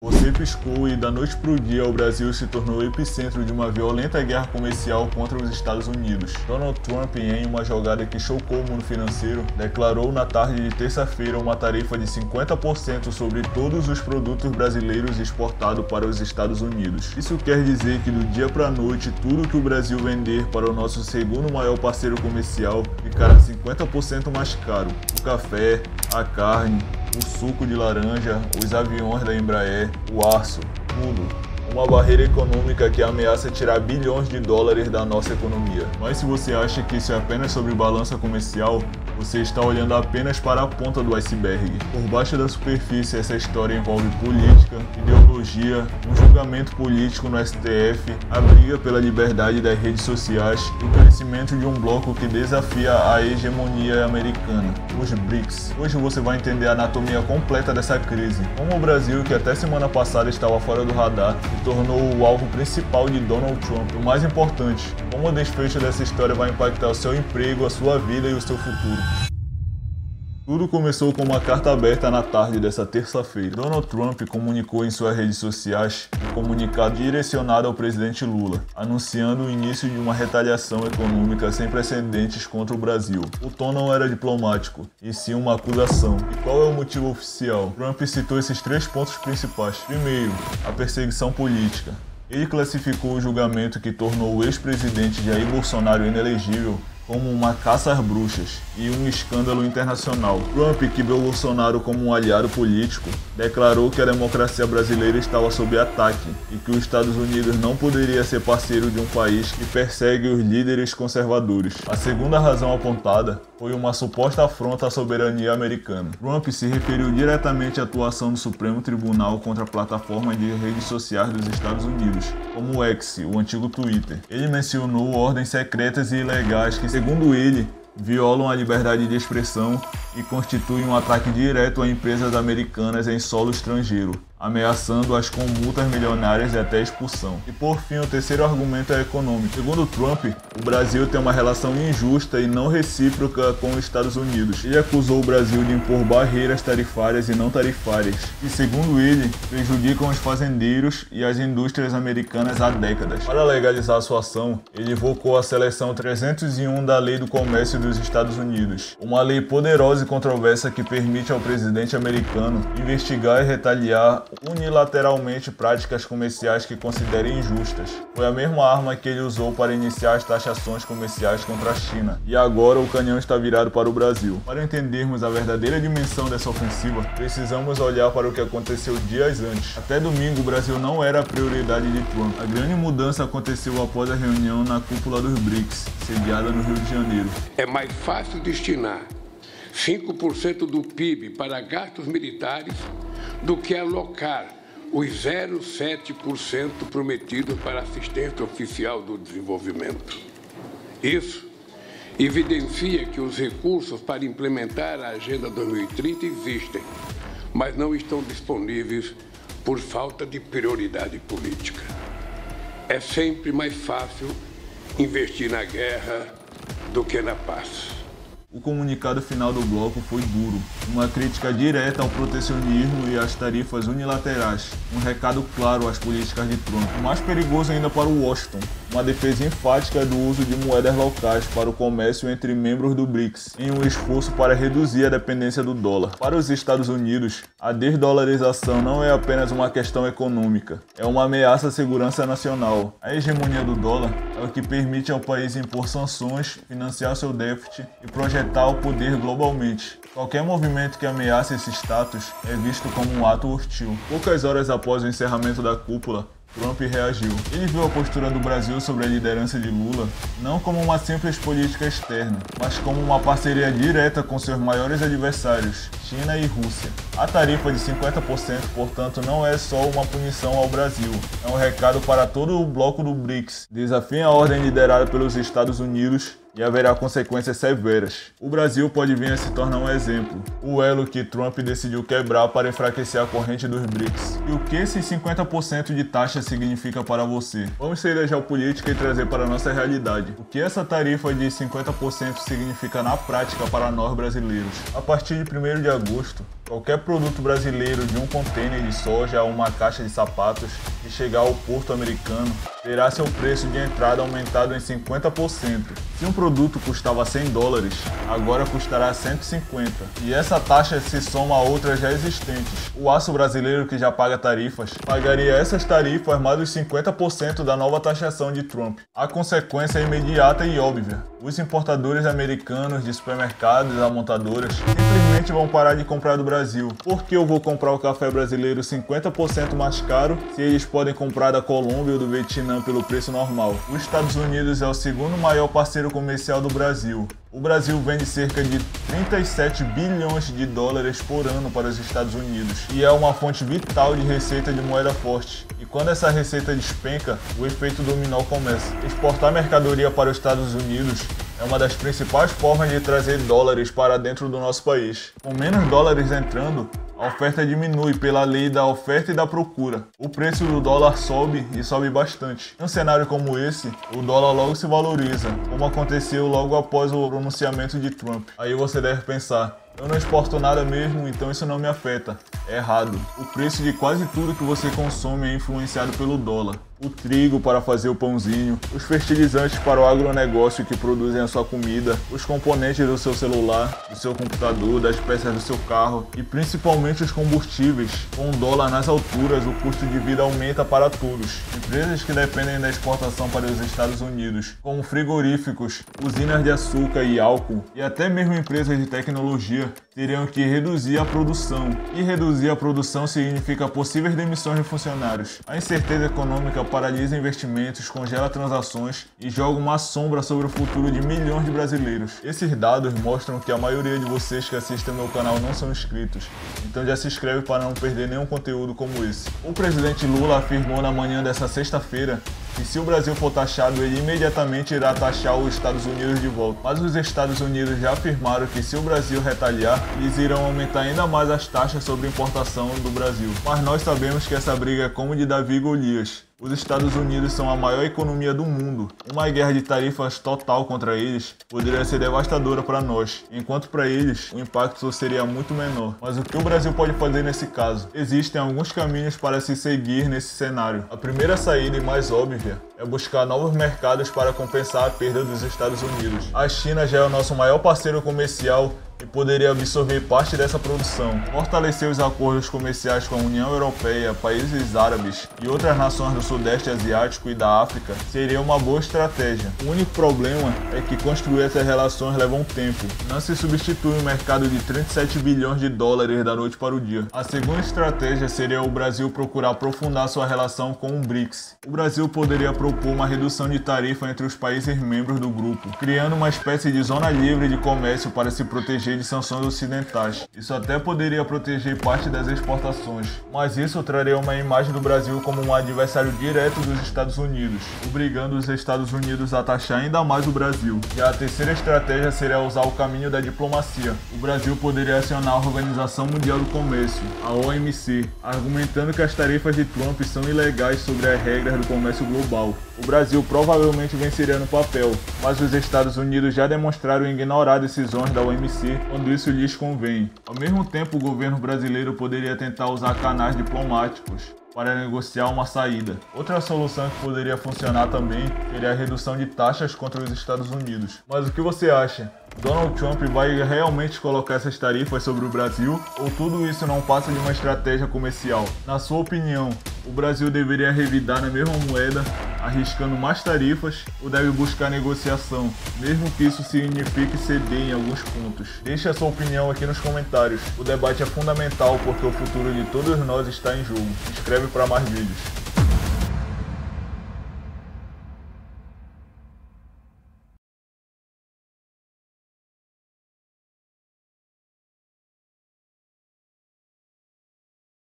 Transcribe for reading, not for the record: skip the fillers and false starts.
Você piscou e da noite para o dia o Brasil se tornou o epicentro de uma violenta guerra comercial contra os Estados Unidos. Donald Trump, em uma jogada que chocou o mundo financeiro, declarou na tarde de terça-feira uma tarifa de 50% sobre todos os produtos brasileiros exportados para os Estados Unidos. Isso quer dizer que do dia para a noite tudo que o Brasil vender para o nosso segundo maior parceiro comercial ficará 50% mais caro. O café, a carne, o suco de laranja, os aviões da Embraer, o aço, tudo. Uma barreira econômica que ameaça tirar bilhões de dólares da nossa economia. Mas se você acha que isso é apenas sobre balança comercial, você está olhando apenas para a ponta do iceberg. Por baixo da superfície, essa história envolve política, ideologia, um julgamento político no STF, a briga pela liberdade das redes sociais e o crescimento de um bloco que desafia a hegemonia americana, os BRICS. Hoje você vai entender a anatomia completa dessa crise, como o Brasil, que até semana passada estava fora do radar, se tornou o alvo principal de Donald Trump. O mais importante, como o desfecho dessa história vai impactar o seu emprego, a sua vida e o seu futuro. Tudo começou com uma carta aberta na tarde dessa terça-feira. Donald Trump comunicou em suas redes sociais um comunicado direcionado ao presidente Lula, anunciando o início de uma retaliação econômica sem precedentes contra o Brasil. O tom não era diplomático, e sim uma acusação. E qual é o motivo oficial? Trump citou esses 3 pontos principais. Primeiro, a perseguição política. Ele classificou o julgamento que tornou o ex-presidente Jair Bolsonaro inelegível como uma caça às bruxas e um escândalo internacional. Trump, que viu Bolsonaro como um aliado político, declarou que a democracia brasileira estava sob ataque e que os Estados Unidos não poderia ser parceiro de um país que persegue os líderes conservadores. A segunda razão apontada foi uma suposta afronta à soberania americana. Trump se referiu diretamente à atuação do Supremo Tribunal contra plataformas de redes sociais dos Estados Unidos, como o X, o antigo Twitter. Ele mencionou ordens secretas e ilegais que, segundo ele, violam a liberdade de expressão e constituem um ataque direto a empresas americanas em solo estrangeiro, ameaçando-as com multas milionárias e até expulsão. E por fim, o terceiro argumento é econômico. Segundo Trump, o Brasil tem uma relação injusta e não recíproca com os Estados Unidos. Ele acusou o Brasil de impor barreiras tarifárias e não tarifárias, que, segundo ele, prejudicam os fazendeiros e as indústrias americanas há décadas. Para legalizar a sua ação, ele invocou a seção 301 da Lei do Comércio dos Estados Unidos, uma lei poderosa e controversa que permite ao presidente americano investigar e retaliar unilateralmente práticas comerciais que considerem injustas. Foi a mesma arma que ele usou para iniciar as taxações comerciais contra a China, e agora o canhão está virado para o Brasil. Para entendermos a verdadeira dimensão dessa ofensiva, precisamos olhar para o que aconteceu dias antes. Até domingo, o Brasil não era a prioridade de Trump. A grande mudança aconteceu após a reunião na cúpula dos BRICS, sediada no Rio de Janeiro. É mais fácil destinar 5% do PIB para gastos militares do que alocar os 0,7% prometidos para assistência oficial do desenvolvimento. Isso evidencia que os recursos para implementar a Agenda 2030 existem, mas não estão disponíveis por falta de prioridade política. É sempre mais fácil investir na guerra do que na paz. O comunicado final do bloco foi duro, uma crítica direta ao protecionismo e às tarifas unilaterais, um recado claro às políticas de Trump. O mais perigoso ainda para o Washington, uma defesa enfática do uso de moedas locais para o comércio entre membros do BRICS, em um esforço para reduzir a dependência do dólar. Para os Estados Unidos, a desdolarização não é apenas uma questão econômica, é uma ameaça à segurança nacional. A hegemonia do dólar é o que permite ao país impor sanções, financiar seu déficit e projetar o poder globalmente. Qualquer movimento que ameace esse status é visto como um ato hostil. Poucas horas após o encerramento da cúpula, Trump reagiu. Ele viu a postura do Brasil sobre a liderança de Lula não como uma simples política externa, mas como uma parceria direta com seus maiores adversários, China e Rússia. A tarifa de 50%, portanto, não é só uma punição ao Brasil, é um recado para todo o bloco do BRICS. Desafiem a ordem liderada pelos Estados Unidos e haverá consequências severas. O Brasil pode vir a se tornar um exemplo, o elo que Trump decidiu quebrar para enfraquecer a corrente dos BRICS. E o que esses 50% de taxa significa para você? Vamos sair da geopolítica e trazer para a nossa realidade. O que essa tarifa de 50% significa na prática para nós brasileiros? A partir de 1º de agosto, qualquer produto brasileiro de um contêiner de soja a uma caixa de sapatos que chegar ao porto americano terá seu preço de entrada aumentado em 50%. Se um produto custava $100, agora custará 150. E essa taxa se soma a outras já existentes. O aço brasileiro, que já paga tarifas, pagaria essas tarifas mais os 50% da nova taxação de Trump. A consequência é imediata e óbvia. Os importadores americanos de supermercados e montadoras simplesmente vão parar de comprar do Brasil. Por que eu vou comprar o café brasileiro 50% mais caro se eles podem comprar da Colômbia ou do Vietnã pelo preço normal? Os Estados Unidos é o segundo maior parceiro comercial do Brasil. O Brasil vende cerca de 37 bilhões de dólares por ano para os Estados Unidos e é uma fonte vital de receita de moeda forte. E quando essa receita despenca, o efeito dominó começa. Exportar mercadoria para os Estados Unidos é uma das principais formas de trazer dólares para dentro do nosso país. Com menos dólares entrando, a oferta diminui pela lei da oferta e da procura. O preço do dólar sobe e sobe bastante. Em um cenário como esse, o dólar logo se valoriza, como aconteceu logo após o pronunciamento de Trump. Aí você deve pensar, eu não exporto nada mesmo, então isso não me afeta. É errado. O preço de quase tudo que você consome é influenciado pelo dólar. O trigo para fazer o pãozinho, os fertilizantes para o agronegócio que produzem a sua comida, os componentes do seu celular, do seu computador, das peças do seu carro e principalmente os combustíveis. Com o dólar nas alturas, o custo de vida aumenta para todos. Empresas que dependem da exportação para os Estados Unidos, como frigoríficos, usinas de açúcar e álcool e até mesmo empresas de tecnologia, teriam que reduzir a produção. E reduzir a produção significa possíveis demissões de funcionários. A incerteza econômica paralisa investimentos, congela transações e joga uma sombra sobre o futuro de milhões de brasileiros. Esses dados mostram que a maioria de vocês que assistem ao meu canal não são inscritos, então já se inscreve para não perder nenhum conteúdo como esse. O presidente Lula afirmou na manhã dessa sexta-feira que se o Brasil for taxado, ele imediatamente irá taxar os Estados Unidos de volta. Mas os Estados Unidos já afirmaram que se o Brasil retaliar, eles irão aumentar ainda mais as taxas sobre importação do Brasil. Mas nós sabemos que essa briga é como de Davi e Golias. Os Estados Unidos são a maior economia do mundo. Uma guerra de tarifas total contra eles poderia ser devastadora para nós, enquanto para eles o impacto seria muito menor. Mas o que o Brasil pode fazer nesse caso? Existem alguns caminhos para se seguir nesse cenário. A primeira saída e mais óbvia é buscar novos mercados para compensar a perda dos Estados Unidos. A China já é o nosso maior parceiro comercial e poderia absorver parte dessa produção. Fortalecer os acordos comerciais com a União Europeia, países árabes e outras nações do Sudeste Asiático e da África seria uma boa estratégia. O único problema é que construir essas relações leva um tempo. Não se substitui um mercado de 37 bilhões de dólares da noite para o dia. A segunda estratégia seria o Brasil procurar aprofundar sua relação com o BRICS. O Brasil poderia propor uma redução de tarifa entre os países membros do grupo, criando uma espécie de zona livre de comércio para se proteger de sanções ocidentais. Isso até poderia proteger parte das exportações, mas isso traria uma imagem do Brasil como um adversário direto dos Estados Unidos, obrigando os Estados Unidos a taxar ainda mais o Brasil. E a terceira estratégia seria usar o caminho da diplomacia. O Brasil poderia acionar a Organização Mundial do Comércio, a OMC, argumentando que as tarifas de Trump são ilegais sobre as regras do comércio global. O Brasil provavelmente venceria no papel, mas os Estados Unidos já demonstraram ignorar decisões da OMC quando isso lhes convém. Ao mesmo tempo, o governo brasileiro poderia tentar usar canais diplomáticos para negociar uma saída. Outra solução que poderia funcionar também seria a redução de taxas contra os Estados Unidos. Mas o que você acha? Donald Trump vai realmente colocar essas tarifas sobre o Brasil ou tudo isso não passa de uma estratégia comercial? Na sua opinião, o Brasil deveria revidar na mesma moeda, arriscando mais tarifas, ou deve buscar negociação, mesmo que isso signifique ceder em alguns pontos? Deixe a sua opinião aqui nos comentários. O debate é fundamental porque o futuro de todos nós está em jogo. Se inscreve para mais vídeos.